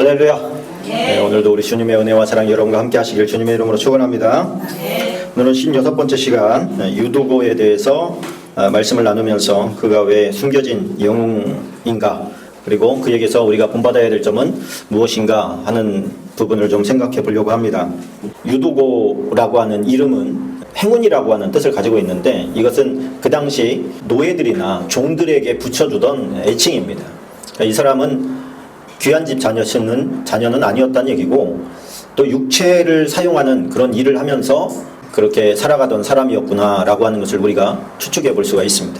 할렐루야. 네, 오늘도 우리 주님의 은혜와 사랑 여러분과 함께 하시길 주님의 이름으로 축원합니다. 오늘은 56번째 시간 유도고에 대해서 말씀을 나누면서 그가 왜 숨겨진 영웅인가, 그리고 그에게서 우리가 본받아야 될 점은 무엇인가 하는 부분을 좀 생각해 보려고 합니다. 유도고라고 하는 이름은 행운이라고 하는 뜻을 가지고 있는데, 이것은 그 당시 노예들이나 종들에게 붙여주던 애칭입니다. 이 사람은 귀한 집 자녀는 아니었다는 얘기고, 또 육체를 사용하는 그런 일을 하면서 그렇게 살아가던 사람이었구나라고 하는 것을 우리가 추측해 볼 수가 있습니다.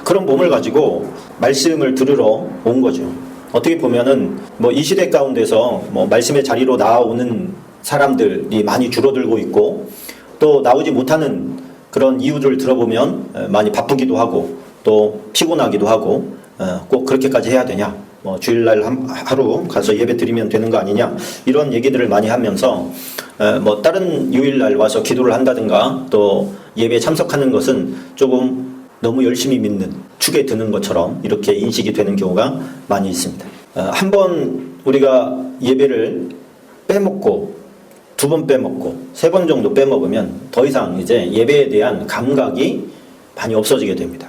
그런 몸을 가지고 말씀을 들으러 온 거죠. 어떻게 보면은 이 시대 가운데서 말씀의 자리로 나오는 사람들이 많이 줄어들고 있고, 또 나오지 못하는 그런 이유들을 들어보면 많이 바쁘기도 하고 또 피곤하기도 하고, 꼭 그렇게까지 해야 되냐, 주일날 하루 가서 예배 드리면 되는 거 아니냐, 이런 얘기들을 많이 하면서 다른 요일날 와서 기도를 한다든가 또 예배에 참석하는 것은 조금 너무 열심히 믿는, 축에 드는 것처럼 이렇게 인식이 되는 경우가 많이 있습니다. 한번 우리가 예배를 빼먹고, 두 번 빼먹고, 세 번 정도 빼먹으면 더 이상 이제 예배에 대한 감각이 많이 없어지게 됩니다.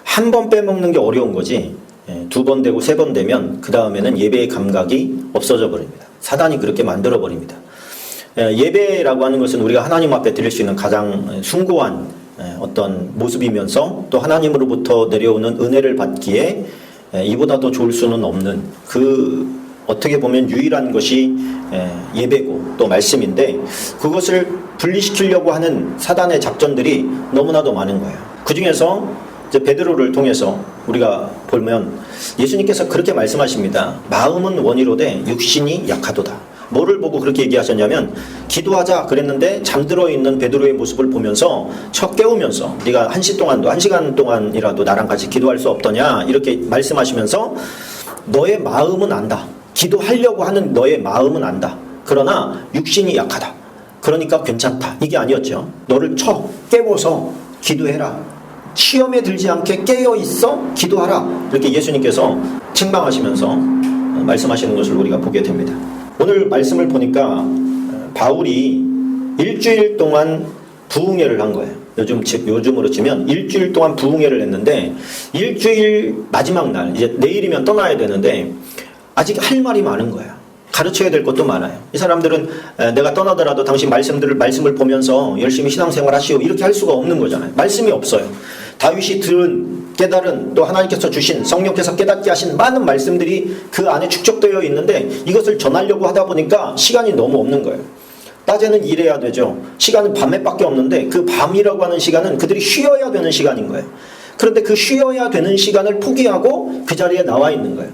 한 번 빼먹는 게 어려운 거지, 두 번 되고 세 번 되면 그 다음에는 예배의 감각이 없어져 버립니다. 사단이 그렇게 만들어 버립니다. 예배라고 하는 것은 우리가 하나님 앞에 드릴 수 있는 가장 숭고한 어떤 모습이면서, 또 하나님으로부터 내려오는 은혜를 받기에 이보다 더 좋을 수는 없는, 어떻게 보면 유일한 것이 예배고 또 말씀인데, 그것을 분리시키려고 하는 사단의 작전들이 너무나도 많은 거예요. 그 중에서 이제 베드로를 통해서 우리가 보면 예수님께서 그렇게 말씀하십니다. 마음은 원이로되 육신이 약하도다. 뭐를 보고 그렇게 얘기하셨냐면, 기도하자 그랬는데 잠들어 있는 베드로의 모습을 보면서 척 깨우면서, 네가 한 시간 동안이라도 나랑 같이 기도할 수 없더냐, 이렇게 말씀하시면서 너의 마음은 안다. 기도하려고 하는 너의 마음은 안다. 그러나 육신이 약하다. 그러니까 괜찮다. 이게 아니었죠. 너를 쳐 깨워서 기도해라. 시험에 들지 않게 깨어있어 기도하라. 이렇게 예수님께서 책망하시면서 말씀하시는 것을 우리가 보게 됩니다. 오늘 말씀을 보니까 바울이 일주일 동안 부흥회를 한 거예요. 요즘으로 치면 일주일 동안 부흥회를 했는데, 일주일 마지막 날, 이제 내일이면 떠나야 되는데 아직 할 말이 많은 거예요. 가르쳐야 될 것도 많아요. 이 사람들은 내가 떠나더라도 당신 말씀을 보면서 열심히 신앙생활 하시오, 이렇게 할 수가 없는 거잖아요. 말씀이 없어요. 다윗이 들은, 깨달은, 또 하나님께서 주신, 성령께서 깨닫게 하신 많은 말씀들이 그 안에 축적되어 있는데, 이것을 전하려고 하다 보니까 시간이 너무 없는 거예요. 낮에는 일해야 되죠. 시간은 밤에밖에 없는데, 그 밤이라고 하는 시간은 그들이 쉬어야 되는 시간인 거예요. 그런데 그 쉬어야 되는 시간을 포기하고 그 자리에 나와 있는 거예요.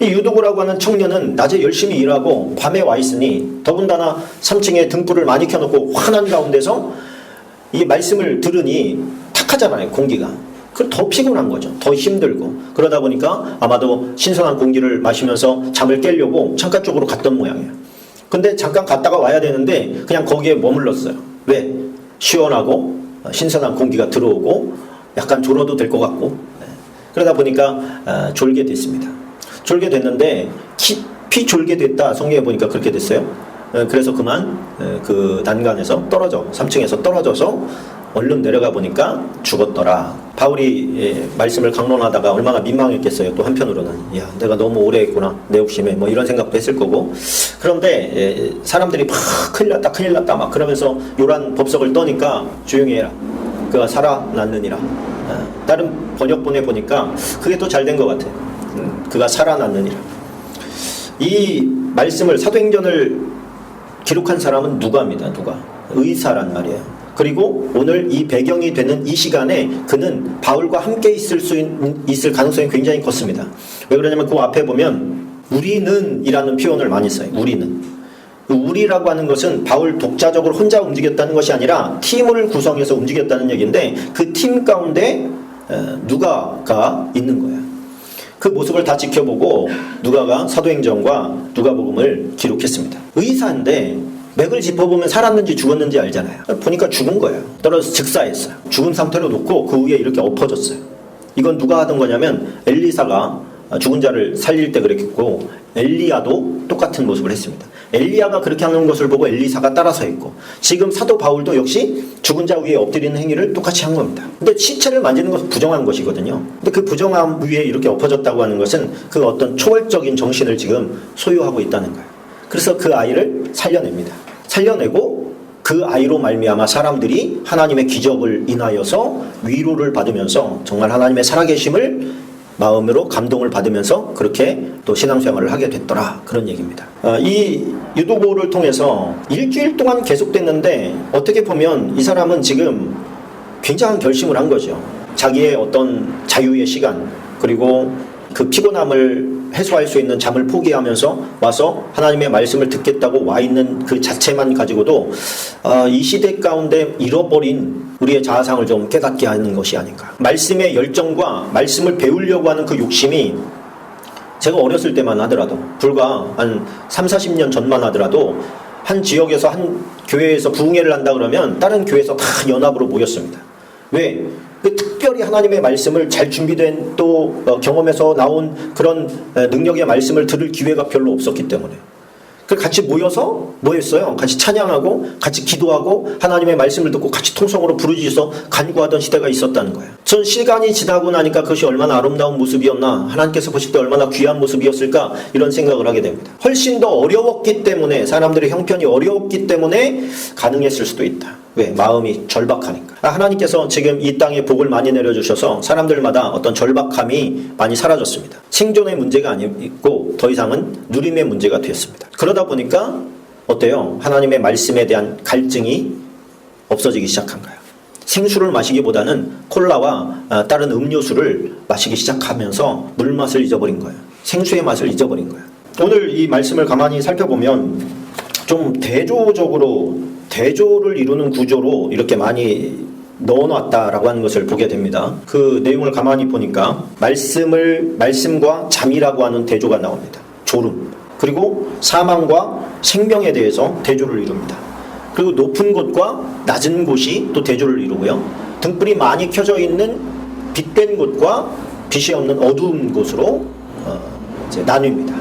이 유도고라고 하는 청년은 낮에 열심히 일하고 밤에 와 있으니, 더군다나 3층에 등불을 많이 켜놓고 환한 가운데서 이 말씀을 들으니 탁하잖아요, 공기가. 그럼 더 피곤한 거죠. 더 힘들고. 그러다 보니까 아마도 신선한 공기를 마시면서 잠을 깨려고 창가 쪽으로 갔던 모양이에요. 근데 잠깐 갔다가 와야 되는데 그냥 거기에 머물렀어요. 왜? 시원하고 신선한 공기가 들어오고 약간 졸아도 될 것 같고. 그러다 보니까 졸게 됐습니다. 졸게 됐는데 깊이 졸게 됐다, 성경에 보니까 그렇게 됐어요. 그래서 그만 그 난간에서 3층에서 떨어져서 얼른 내려가 보니까 죽었더라. 바울이 말씀을 강론하다가 얼마나 민망했겠어요. 또 한편으로는 내가 너무 오래 했구나, 내 욕심에, 이런 생각도 했을 거고. 그런데 사람들이 막 큰일 났다 막 그러면서 요란 법석을 떠니까 조용히 해라, 그가 살아났느니라. 다른 번역본에 보니까 그게 또 잘 된 것 같아요. 그가 살아났느니라. 이 말씀을, 사도행전을 기록한 사람은 누가입니다. 누가. 의사란 말이에요. 그리고 오늘 이 배경이 되는 이 시간에 그는 바울과 함께 있을 가능성이 굉장히 컸습니다. 왜 그러냐면 그 앞에 보면 우리는 이라는 표현을 많이 써요. 우리는. 우리라고 하는 것은 바울 독자적으로 혼자 움직였다는 것이 아니라 팀을 구성해서 움직였다는 얘기인데, 그 팀 가운데 누가가 있는 거예요. 그 모습을 다 지켜보고 누가가 사도행전과 누가복음을 기록했습니다. 의사인데 맥을 짚어보면 살았는지 죽었는지 알잖아요. 보니까 죽은 거예요. 떨어져서 즉사했어요. 죽은 상태로 놓고 그 위에 이렇게 엎어졌어요. 이건 누가 하던 거냐면 엘리사가 죽은 자를 살릴 때 그랬고 엘리야도 똑같은 모습을 했습니다. 엘리야가 그렇게 하는 것을 보고 엘리사가 따라서 했고 지금 사도 바울도 역시 죽은 자 위에 엎드리는 행위를 똑같이 한 겁니다. 근데 시체를 만지는 것은 부정한 것이거든요. 근데 그 부정함 위에 이렇게 엎어졌다고 하는 것은 그 어떤 초월적인 정신을 지금 소유하고 있다는 거예요. 그래서 그 아이를 살려냅니다. 살려내고 그 아이로 말미암아 사람들이 하나님의 기적을 인하여서 위로를 받으면서 정말 하나님의 살아계심을 마음으로 감동을 받으면서 그렇게 또 신앙생활을 하게 됐더라, 그런 얘기입니다. 이 유도보를 통해서 일주일 동안 계속됐는데 어떻게 보면 이 사람은 지금 굉장한 결심을 한 거죠. 자기의 어떤 자유의 시간 그리고 그 피곤함을 해소할 수 있는 잠을 포기하면서 와서 하나님의 말씀을 듣겠다고 와 있는 그 자체만 가지고도 이 시대 가운데 잃어버린 우리의 자아상을 좀 깨닫게 하는 것이 아닌가. 말씀의 열정과 말씀을 배우려고 하는 그 욕심이 제가 어렸을 때만 하더라도 불과 한 30-40년 전만 하더라도 한 지역에서 한 교회에서 부흥회를 한다 그러면 다른 교회에서 다 연합으로 모였습니다. 왜? 특별히 하나님의 말씀을 잘 준비된 또 경험에서 나온 그런 능력의 말씀을 들을 기회가 별로 없었기 때문에 같이 모여서 뭐 했어요? 같이 찬양하고 같이 기도하고 하나님의 말씀을 듣고 같이 통성으로 부르짖어서 간구하던 시대가 있었다는 거예요. 전 시간이 지나고 나니까 그것이 얼마나 아름다운 모습이었나, 하나님께서 보실 때 얼마나 귀한 모습이었을까, 이런 생각을 하게 됩니다. 훨씬 더 어려웠기 때문에, 사람들의 형편이 어려웠기 때문에 가능했을 수도 있다. 왜? 마음이 절박하니까. 하나님께서 지금 이 땅에 복을 많이 내려주셔서 사람들마다 어떤 절박함이 많이 사라졌습니다. 생존의 문제가 아니고 더 이상은 누림의 문제가 되었습니다. 그러다 보니까 어때요? 하나님의 말씀에 대한 갈증이 없어지기 시작한 거예요. 생수를 마시기보다는 콜라와 다른 음료수를 마시기 시작하면서 물맛을 잊어버린 거예요. 생수의 맛을 잊어버린 거예요. 오늘 이 말씀을 가만히 살펴보면 좀 대조를 이루는 구조로 이렇게 많이 넣어놨다라고 하는 것을 보게 됩니다. 그 내용을 가만히 보니까 말씀과 잠이라고 하는 대조가 나옵니다. 졸음. 그리고 사망과 생명에 대해서 대조를 이룹니다. 그리고 높은 곳과 낮은 곳이 또 대조를 이루고요. 등불이 많이 켜져 있는 빛된 곳과 빛이 없는 어두운 곳으로 이제 나뉩니다.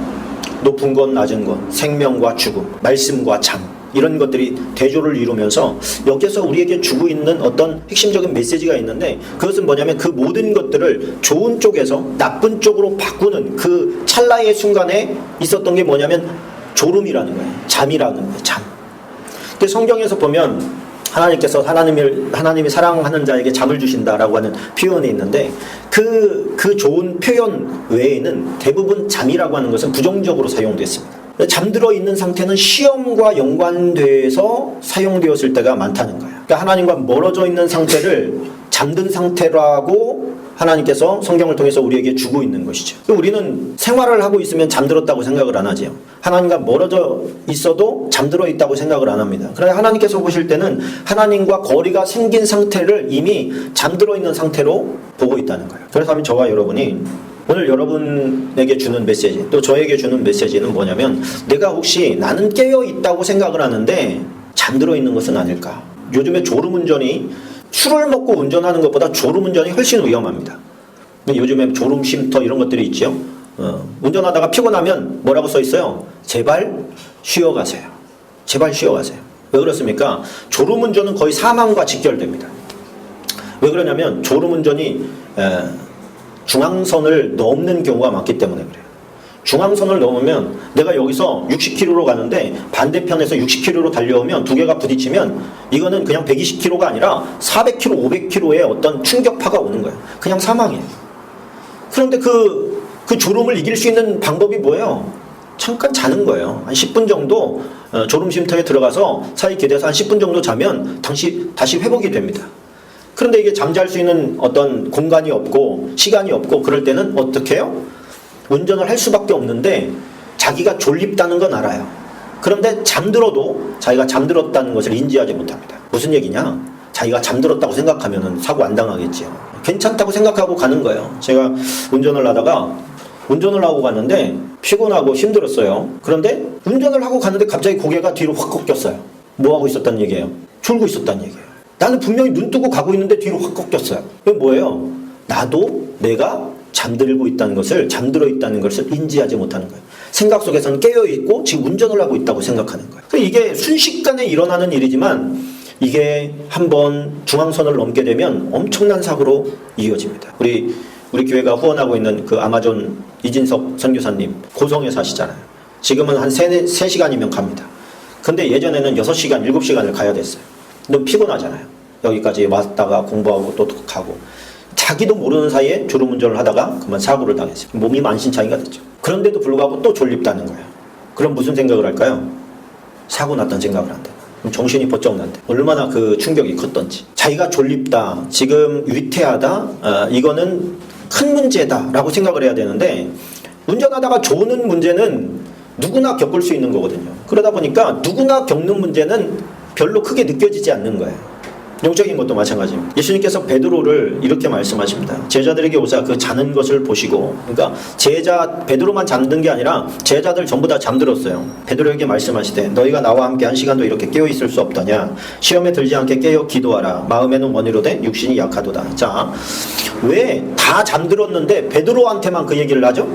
높은 것, 낮은 것, 생명과 죽음, 말씀과 잠, 이런 것들이 대조를 이루면서 여기서 우리에게 주고 있는 어떤 핵심적인 메시지가 있는데, 그것은 뭐냐면 그 모든 것들을 좋은 쪽에서 나쁜 쪽으로 바꾸는 그 찰나의 순간에 있었던 게 뭐냐면 졸음이라는 거예요. 잠이라는 거예요. 잠. 근데 성경에서 보면 하나님께서 하나님이 사랑하는 자에게 잠을 주신다라고 하는 표현이 있는데 그 좋은 표현 외에는 대부분 잠이라고 하는 것은 부정적으로 사용됐습니다. 잠들어 있는 상태는 시험과 연관돼서 사용되었을 때가 많다는 거예요. 그러니까 하나님과 멀어져 있는 상태를 잠든 상태라고 하나님께서 성경을 통해서 우리에게 주고 있는 것이죠. 우리는 생활을 하고 있으면 잠들었다고 생각을 안 하죠. 하나님과 멀어져 있어도 잠들어 있다고 생각을 안 합니다. 그러나 하나님께서 보실 때는 하나님과 거리가 생긴 상태를 이미 잠들어 있는 상태로 보고 있다는 거예요. 그래서 저와 여러분이 오늘 여러분에게 주는 메시지, 또 저에게 주는 메시지는 뭐냐면, 내가 혹시 나는 깨어 있다고 생각을 하는데 잠들어 있는 것은 아닐까. 요즘에 졸음운전이, 술을 먹고 운전하는 것보다 졸음운전이 훨씬 위험합니다. 요즘에 졸음 쉼터 이런 것들이 있죠. 운전하다가 피곤하면 뭐라고 써 있어요? 제발 쉬어가세요. 제발 쉬어가세요. 왜 그렇습니까? 졸음운전은 거의 사망과 직결됩니다. 왜 그러냐면 졸음운전이 중앙선을 넘는 경우가 많기 때문에 그래요. 중앙선을 넘으면 내가 여기서 60km로 가는데 반대편에서 60km로 달려오면 두 개가 부딪히면 이거는 그냥 120km가 아니라 400km, 500km의 어떤 충격파가 오는 거예요. 그냥 사망이에요. 그런데 그 졸음을 이길 수 있는 방법이 뭐예요? 잠깐 자는 거예요. 한 10분 정도 졸음 쉼터에 들어가서 사이 기대서 한 10분 정도 자면 다시 회복이 됩니다. 그런데 이게 잠잘 수 있는 어떤 공간이 없고 시간이 없고 그럴 때는 어떻게 해요? 운전을 할 수밖에 없는데 자기가 졸립다는 건 알아요. 그런데 잠들어도 자기가 잠들었다는 것을 인지하지 못합니다. 무슨 얘기냐? 자기가 잠들었다고 생각하면 사고 안 당하겠지요. 괜찮다고 생각하고 가는 거예요. 제가 운전을 하고 갔는데 피곤하고 힘들었어요. 그런데 운전을 하고 갔는데 갑자기 고개가 뒤로 확 꺾였어요. 뭐 하고 있었다는 얘기예요? 졸고 있었다는 얘기예요. 나는 분명히 눈 뜨고 가고 있는데 뒤로 확 꺾였어요. 이건 뭐예요? 나도 내가 잠들고 있다는 것을, 잠들어 있다는 것을 인지하지 못하는 거예요. 생각 속에서는 깨어있고 지금 운전을 하고 있다고 생각하는 거예요. 이게 순식간에 일어나는 일이지만 이게 한번 중앙선을 넘게 되면 엄청난 사고로 이어집니다. 우리 교회가 후원하고 있는 그 아마존 이진석 선교사님 고성에 사시잖아요. 지금은 한 3시간이면 갑니다. 근데 예전에는 6시간, 7시간을 가야 됐어요. 너무 피곤하잖아요. 여기까지 왔다가 공부하고 또 가고. 자기도 모르는 사이에 졸음운전을 하다가 그만 사고를 당했어요. 몸이 만신창이가 됐죠. 그런데도 불구하고 또 졸립다는 거예요. 그럼 무슨 생각을 할까요? 사고 났다는 생각을 한다. 그럼 정신이 번쩍 난다. 얼마나 그 충격이 컸던지. 자기가 졸립다, 지금 위태하다, 이거는 큰 문제다라고 생각을 해야 되는데, 운전하다가 조는 문제는 누구나 겪을 수 있는 거거든요. 그러다 보니까 누구나 겪는 문제는 별로 크게 느껴지지 않는 거예요. 영적인 것도 마찬가지입니다. 예수님께서 베드로를 이렇게 말씀하십니다. 제자들에게 오사 그 자는 것을 보시고, 그러니까 베드로만 잠든 게 아니라 제자들 전부 다 잠들었어요. 베드로에게 말씀하시되 너희가 나와 함께 한 시간도 이렇게 깨어 있을 수 없더냐. 시험에 들지 않게 깨어 기도하라. 마음에는 원이로되 육신이 약하도다. 자, 왜 다 잠들었는데 베드로한테만 그 얘기를 하죠?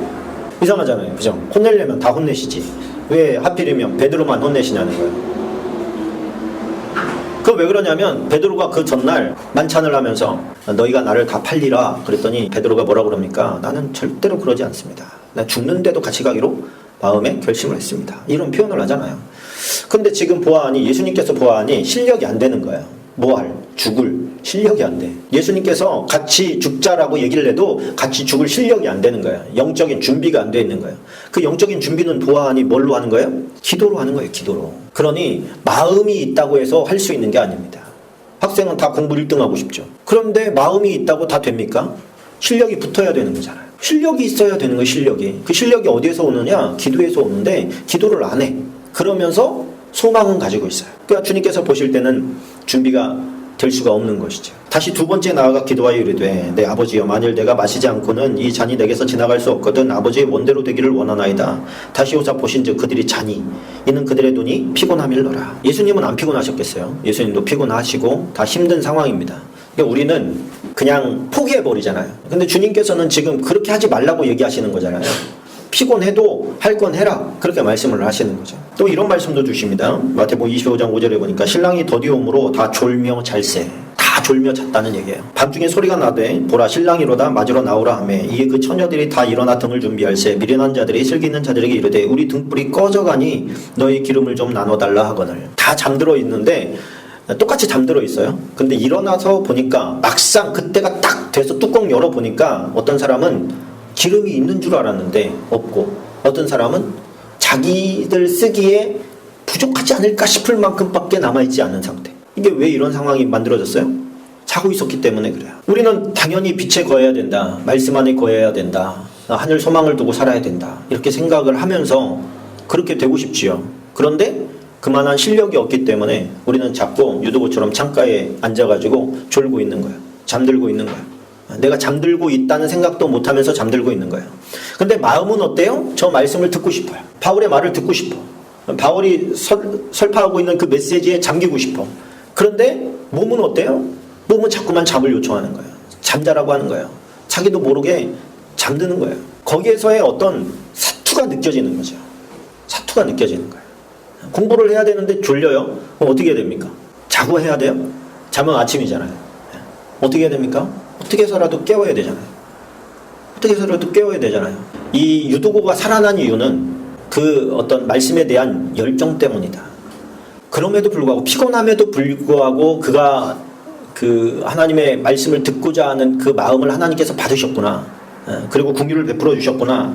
이상하잖아요. 그죠? 혼내려면 다 혼내시지. 왜 하필이면 베드로만 혼내시냐는 거예요. 그 왜 그러냐면 베드로가 그 전날 만찬을 하면서 너희가 나를 다 팔리라 그랬더니 베드로가 뭐라 그럽니까? 나는 절대로 그러지 않습니다. 난 죽는데도 같이 가기로 마음에 결심을 했습니다. 이런 표현을 하잖아요. 근데 지금 보아하니, 예수님께서 보아하니 실력이 안 되는 거예요. 죽을 실력이 안 돼. 예수님께서 같이 죽자라고 얘기를 해도 같이 죽을 실력이 안 되는 거예요. 영적인 준비가 안 돼 있는 거예요. 그 영적인 준비는 보아하니 뭘로 하는 거예요? 기도로 하는 거예요. 기도로. 그러니 마음이 있다고 해서 할 수 있는 게 아닙니다. 학생은 다 공부 1등 하고 싶죠. 그런데 마음이 있다고 다 됩니까? 실력이 붙어야 되는 거잖아요. 실력이 있어야 되는 거예요. 실력이. 그 실력이 어디에서 오느냐? 기도에서 오는데 기도를 안 해. 그러면서 소망은 가지고 있어요. 그러니까 주님께서 보실 때는 준비가 될 수가 없는 것이죠. 다시 두 번째 나아가 기도하여 이르되 내 아버지여, 만일 내가 마시지 않고는 이 잔이 내게서 지나갈 수 없거든 아버지의 원대로 되기를 원하나이다. 다시 오사 보신즉 그들이 자니 이는 그들의 눈이 피곤함일러라. 예수님은 안 피곤하셨겠어요? 예수님도 피곤하시고 다 힘든 상황입니다. 그러니까 우리는 그냥 포기해버리잖아요. 근데 주님께서는 지금 그렇게 하지 말라고 얘기하시는 거잖아요. 피곤해도 할 건 해라, 그렇게 말씀을 하시는 거죠. 또 이런 말씀도 주십니다. 마태복음 25장 5절에 보니까 신랑이 더디움으로 다 졸며 잘세. 다 졸며 잤다는 얘기예요. 밤중에 소리가 나되 보라 신랑이로다 맞으러 나오라 하며 이에 그 처녀들이 다 일어나 등을 준비할세. 미련한 자들이 슬기 있는 자들에게 이르되 우리 등불이 꺼져가니 너희 기름을 좀 나눠달라 하거늘. 다 잠들어 있는데 똑같이 잠들어 있어요. 근데 일어나서 보니까 막상 그때가 딱 돼서 뚜껑 열어보니까 어떤 사람은 기름이 있는 줄 알았는데 없고, 어떤 사람은 자기들 쓰기에 부족하지 않을까 싶을 만큼밖에 남아있지 않은 상태. 이게 왜 이런 상황이 만들어졌어요? 자고 있었기 때문에 그래요. 우리는 당연히 빛에 거해야 된다, 말씀 안에 거해야 된다, 하늘 소망을 두고 살아야 된다, 이렇게 생각을 하면서 그렇게 되고 싶지요. 그런데 그만한 실력이 없기 때문에 우리는 자꾸 유도고처럼 창가에 앉아가지고 졸고 있는 거예요. 잠들고 있는 거예요. 내가 잠들고 있다는 생각도 못하면서 잠들고 있는 거예요. 근데 마음은 어때요? 저 말씀을 듣고 싶어요. 바울의 말을 듣고 싶어. 바울이 설파하고 있는 그 메시지에 잠기고 싶어. 그런데 몸은 어때요? 몸은 자꾸만 잠을 요청하는 거예요. 잠자라고 하는 거예요. 자기도 모르게 잠드는 거예요. 거기에서의 어떤 사투가 느껴지는 거죠. 사투가 느껴지는 거예요. 공부를 해야 되는데 졸려요? 그럼 어떻게 해야 됩니까? 자고 해야 돼요? 자면 아침이잖아요. 어떻게 해야 됩니까? 어떻게 해서라도 깨워야 되잖아요. 어떻게 해서라도 깨워야 되잖아요. 이 유도고가 살아난 이유는 그 어떤 말씀에 대한 열정 때문이다. 그럼에도 불구하고, 피곤함에도 불구하고 그가 그 하나님의 말씀을 듣고자 하는 그 마음을 하나님께서 받으셨구나, 그리고 긍휼을 베풀어 주셨구나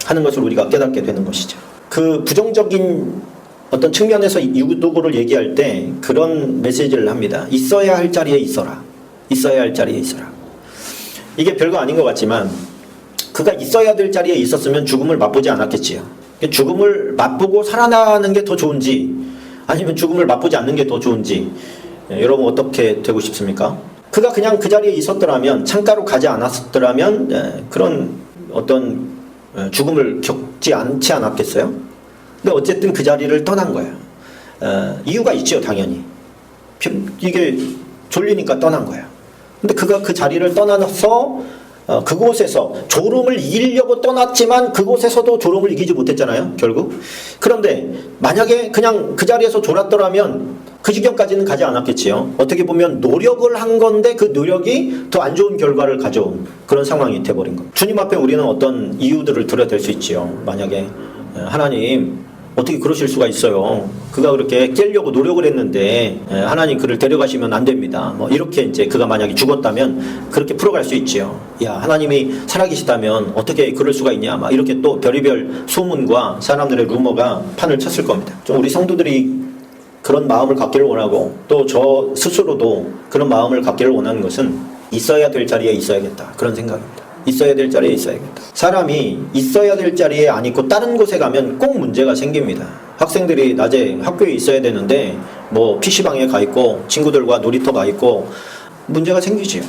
하는 것을 우리가 깨닫게 되는 것이죠. 그 부정적인 어떤 측면에서 유도고를 얘기할 때 그런 메시지를 합니다. 있어야 할 자리에 있어라. 있어야 할 자리에 있어라. 이게 별거 아닌 것 같지만 그가 있어야 될 자리에 있었으면 죽음을 맛보지 않았겠지요. 죽음을 맛보고 살아나는 게 더 좋은지, 아니면 죽음을 맛보지 않는 게 더 좋은지, 여러분 어떻게 되고 싶습니까? 그가 그냥 그 자리에 있었더라면, 창가로 가지 않았더라면 그런 어떤 죽음을 겪지 않지 않았겠어요? 근데 어쨌든 그 자리를 떠난 거예요. 이유가 있죠, 당연히. 이게 졸리니까 떠난 거예요. 근데 그가 그 자리를 떠나서 그곳에서 졸음을 이기려고 떠났지만 그곳에서도 졸음을 이기지 못했잖아요, 결국. 그런데 만약에 그냥 그 자리에서 졸았더라면 그 지경까지는 가지 않았겠지요. 어떻게 보면 노력을 한 건데 그 노력이 더 안 좋은 결과를 가져온 그런 상황이 돼버린 겁니다. 주님 앞에 우리는 어떤 이유들을 들어댈 수 있지요. 만약에 하나님 어떻게 그러실 수가 있어요. 그가 그렇게 깨려고 노력을 했는데 하나님 그를 데려가시면 안 됩니다. 뭐 이렇게 이제 그가 만약에 죽었다면 그렇게 풀어갈 수 있지요. 야, 하나님이 살아계시다면 어떻게 그럴 수가 있냐. 막 이렇게 또 별의별 소문과 사람들의 루머가 판을 쳤을 겁니다. 좀 우리 성도들이 그런 마음을 갖기를 원하고 또 저 스스로도 그런 마음을 갖기를 원하는 것은 있어야 될 자리에 있어야겠다. 그런 생각입니다. 있어야 될 자리에 있어야겠다. 사람이 있어야 될 자리에 안 있고 다른 곳에 가면 꼭 문제가 생깁니다. 학생들이 낮에 학교에 있어야 되는데 뭐 PC방에 가 있고 친구들과 놀이터 가 있고 문제가 생기지요.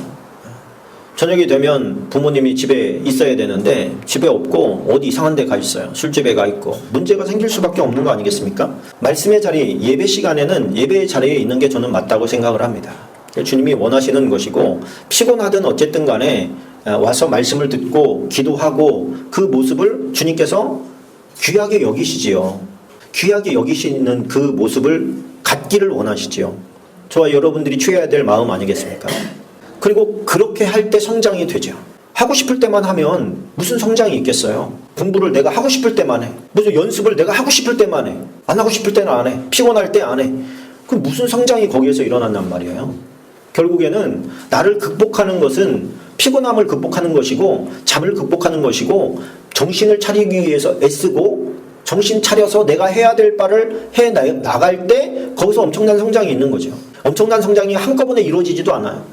저녁이 되면 부모님이 집에 있어야 되는데 집에 없고 어디 이상한 데 가 있어요. 술집에 가 있고 문제가 생길 수밖에 없는 거 아니겠습니까? 말씀의 자리, 예배 시간에는 예배의 자리에 있는 게 저는 맞다고 생각을 합니다. 주님이 원하시는 것이고 피곤하든 어쨌든 간에 와서 말씀을 듣고 기도하고 그 모습을 주님께서 귀하게 여기시지요. 귀하게 여기시는 그 모습을 갖기를 원하시지요. 저와 여러분들이 취해야 될 마음 아니겠습니까? 그리고 그렇게 할 때 성장이 되죠. 하고 싶을 때만 하면 무슨 성장이 있겠어요? 공부를 내가 하고 싶을 때만 해. 무슨 연습을 내가 하고 싶을 때만 해. 안 하고 싶을 때는 안 해. 피곤할 때 안 해. 그럼 무슨 성장이 거기에서 일어난단 말이에요? 결국에는 나를 극복하는 것은 피곤함을 극복하는 것이고 잠을 극복하는 것이고 정신을 차리기 위해서 애쓰고 정신 차려서 내가 해야 될 바를 해 나갈 때 거기서 엄청난 성장이 있는 거죠. 엄청난 성장이 한꺼번에 이루어지지도 않아요.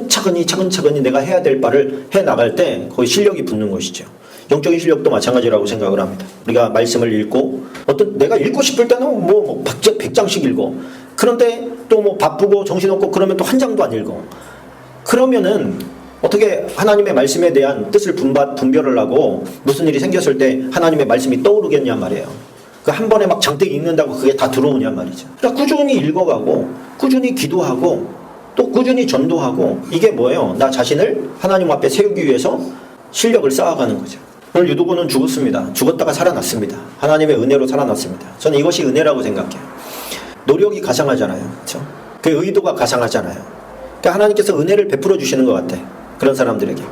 차근차근히 내가 해야 될 바를 해 나갈 때 거기 실력이 붙는 것이죠. 영적인 실력도 마찬가지라고 생각을 합니다. 우리가 말씀을 읽고 어떤 내가 읽고 싶을 때는 뭐 100장씩 읽어. 그런데 또 뭐 바쁘고 정신없고 그러면 또 한 장도 안 읽어. 그러면은 어떻게 하나님의 말씀에 대한 뜻을 분별을 하고 무슨 일이 생겼을 때 하나님의 말씀이 떠오르겠냐 말이에요. 그 한 번에 막 장대기 읽는다고 그게 다 들어오냐 말이죠. 그러니까 꾸준히 읽어가고 꾸준히 기도하고 또 꾸준히 전도하고 이게 뭐예요? 나 자신을 하나님 앞에 세우기 위해서 실력을 쌓아가는 거죠. 오늘 유도고는 죽었습니다. 죽었다가 살아났습니다. 하나님의 은혜로 살아났습니다. 저는 이것이 은혜라고 생각해요. 노력이 가상하잖아요. 그렇죠? 그 의도가 가상하잖아요. 그러니까 하나님께서 은혜를 베풀어 주시는 것 같아. 그런 사람들에게.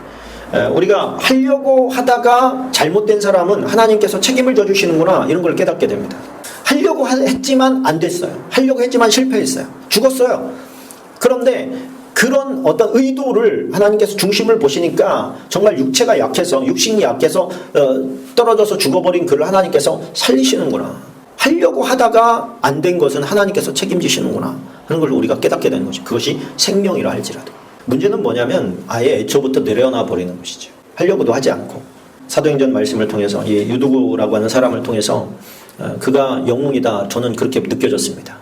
우리가 하려고 하다가 잘못된 사람은 하나님께서 책임을 져주시는구나 이런 걸 깨닫게 됩니다. 하려고 했지만 안 됐어요. 하려고 했지만 실패했어요. 죽었어요. 그런데 그런 어떤 의도를 하나님께서 중심을 보시니까 정말 육체가 약해서 육신이 약해서 떨어져서 죽어버린 그를 하나님께서 살리시는구나. 하려고 하다가 안 된 것은 하나님께서 책임지시는구나 하는 걸 우리가 깨닫게 되는 거죠. 그것이 생명이라 할지라도. 문제는 뭐냐면 아예 애초부터 내려놔 버리는 것이죠. 하려고도 하지 않고. 사도행전 말씀을 통해서 이 유두고라고 하는 사람을 통해서 그가 영웅이다. 저는 그렇게 느껴졌습니다.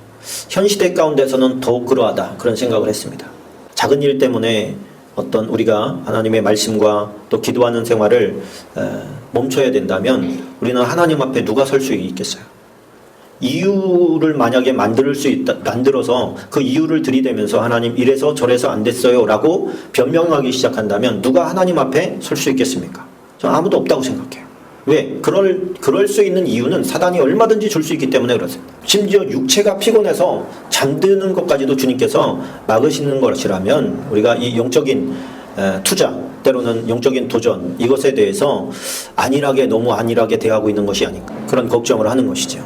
현 시대 가운데서는 더욱 그러하다. 그런 생각을 했습니다. 작은 일 때문에 어떤 우리가 하나님의 말씀과 또 기도하는 생활을 멈춰야 된다면 우리는 하나님 앞에 누가 설 수 있겠어요? 이유를 만약에 만들어서 그 이유를 들이대면서 하나님 이래서 저래서 안 됐어요 라고 변명하기 시작한다면 누가 하나님 앞에 설 수 있겠습니까? 저는 아무도 없다고 생각해요. 왜? 그럴 수 있는 이유는 사단이 얼마든지 줄 수 있기 때문에 그렇습니다. 심지어 육체가 피곤해서 잠드는 것까지도 주님께서 막으시는 것이라면 우리가 이 영적인 투자 때로는 영적인 도전 이것에 대해서 너무 안일하게 대하고 있는 것이 아닌가 그런 걱정을 하는 것이죠.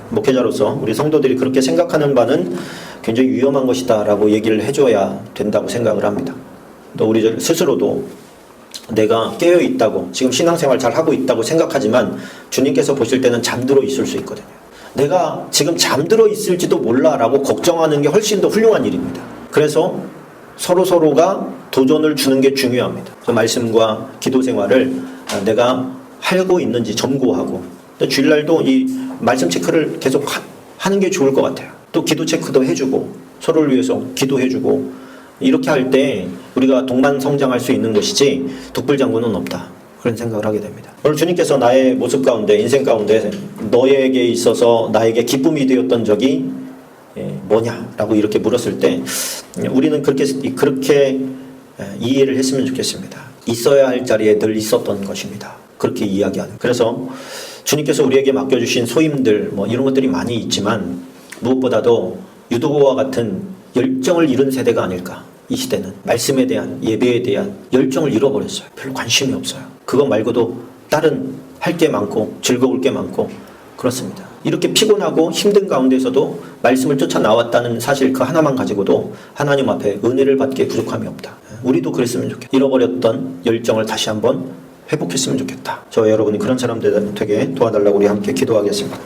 목회자로서 우리 성도들이 그렇게 생각하는 바는 굉장히 위험한 것이다 라고 얘기를 해줘야 된다고 생각을 합니다. 또 우리 스스로도 내가 깨어있다고 지금 신앙생활 잘 하고 있다고 생각하지만 주님께서 보실 때는 잠들어 있을 수 있거든요. 내가 지금 잠들어 있을지도 몰라 라고 걱정하는 게 훨씬 더 훌륭한 일입니다. 그래서 서로가 도전을 주는 게 중요합니다. 그 말씀과 기도 생활을 내가 하고 있는지 점고하고 주일날도 이 말씀 체크를 계속 하는 게 좋을 것 같아요. 또 기도 체크도 해주고 서로를 위해서 기도해주고 이렇게 할 때 우리가 동반 성장할 수 있는 것이지 독불장군은 없다. 그런 생각을 하게 됩니다. 오늘 주님께서 나의 모습 가운데 인생 가운데 너에게 있어서 나에게 기쁨이 되었던 적이 뭐냐라고 이렇게 물었을 때 우리는 그렇게 이해를 했으면 좋겠습니다. 있어야 할 자리에 늘 있었던 것입니다. 그렇게 이야기하는. 그래서 주님께서 우리에게 맡겨주신 소임들 뭐 이런 것들이 많이 있지만 무엇보다도 유도고와 같은 열정을 잃은 세대가 아닐까. 이 시대는 말씀에 대한, 예배에 대한 열정을 잃어버렸어요. 별로 관심이 없어요. 그거 말고도 다른 할 게 많고 즐거울 게 많고 그렇습니다. 이렇게 피곤하고 힘든 가운데서도 말씀을 쫓아 나왔다는 사실 그 하나만 가지고도 하나님 앞에 은혜를 받기에 부족함이 없다. 우리도 그랬으면 좋겠다. 잃어버렸던 열정을 다시 한번 회복했으면 좋겠다. 저와 여러분이 그런 사람들 되게 도와달라고 우리 함께 기도하겠습니다.